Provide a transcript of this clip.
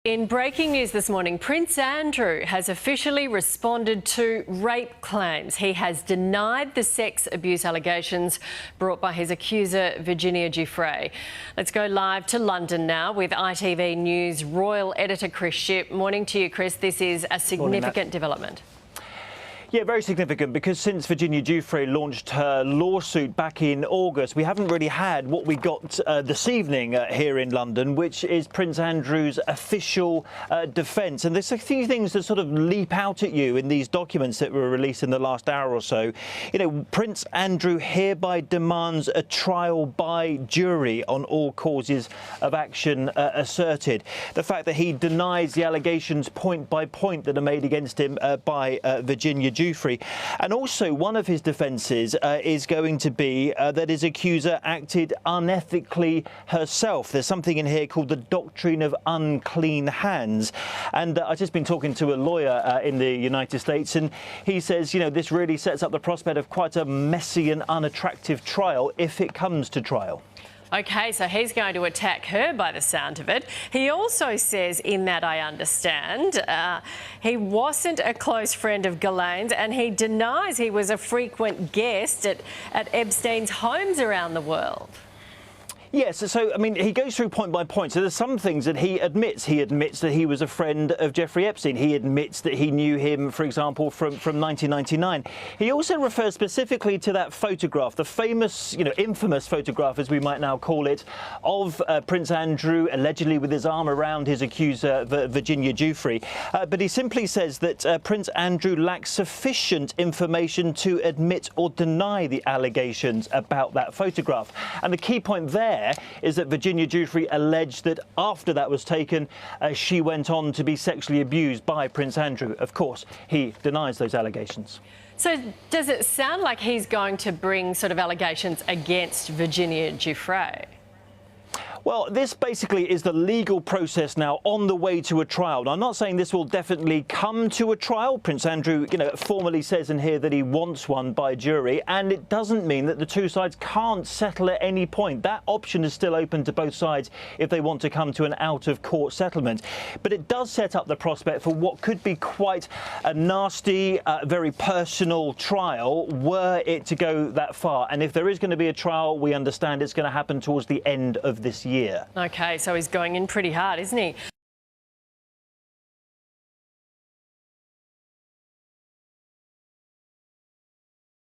In breaking news this morning, Prince Andrew has officially responded to rape claims. He has denied the sex abuse allegations brought by his accuser, Virginia Giuffre. Let's go live to London now with ITV News Royal Editor Chris Shipp. Morning to you, Chris. This is a significant development. Yeah, very significant, because since Virginia Giuffre launched her lawsuit back in August, we haven't really had what we got this evening here in London, which is Prince Andrew's official defence. And there's a few things that sort of leap out at you in these documents that were released in the last hour or so. You know, Prince Andrew hereby demands a trial by jury on all causes of action asserted. The fact that he denies the allegations point by point that are made against him by Virginia Giuffre. And also, one of his defences is going to be that his accuser acted unethically herself. There's something in here called the doctrine of unclean hands. And I've just been talking to a lawyer in the United States, and he says, you know, this really sets up the prospect of quite a messy and unattractive trial if it comes to trial. OK, so he's going to attack her by the sound of it. He also says, in that I understand, he wasn't a close friend of Ghislaine's, and he denies he was a frequent guest at Epstein's homes around the world. Yes, so, I mean, he goes through point by point. So there's some things that he admits. He admits that he was a friend of Jeffrey Epstein. He admits that he knew him, for example, from 1999. He also refers specifically to that photograph, the famous, you know, infamous photograph, as we might now call it, of Prince Andrew allegedly with his arm around his accuser, Virginia Giuffre. But he simply says that Prince Andrew lacks sufficient information to admit or deny the allegations about that photograph. And the key point there is that Virginia Giuffre alleged that after that was taken, she went on to be sexually abused by Prince Andrew. Of course, he denies those allegations. So does it sound like he's going to bring sort of allegations against Virginia Giuffre? Well, this basically is the legal process now on the way to a trial. Now, I'm not saying this will definitely come to a trial. Prince Andrew, you know, formally says in here that he wants one by jury, and it doesn't mean that the two sides can't settle at any point. That option is still open to both sides if they want to come to an out-of-court settlement. But it does set up the prospect for what could be quite a nasty, very personal trial were it to go that far. And if there is going to be a trial, we understand it's going to happen towards the end of this year. OK, so he's going in pretty hard, isn't he?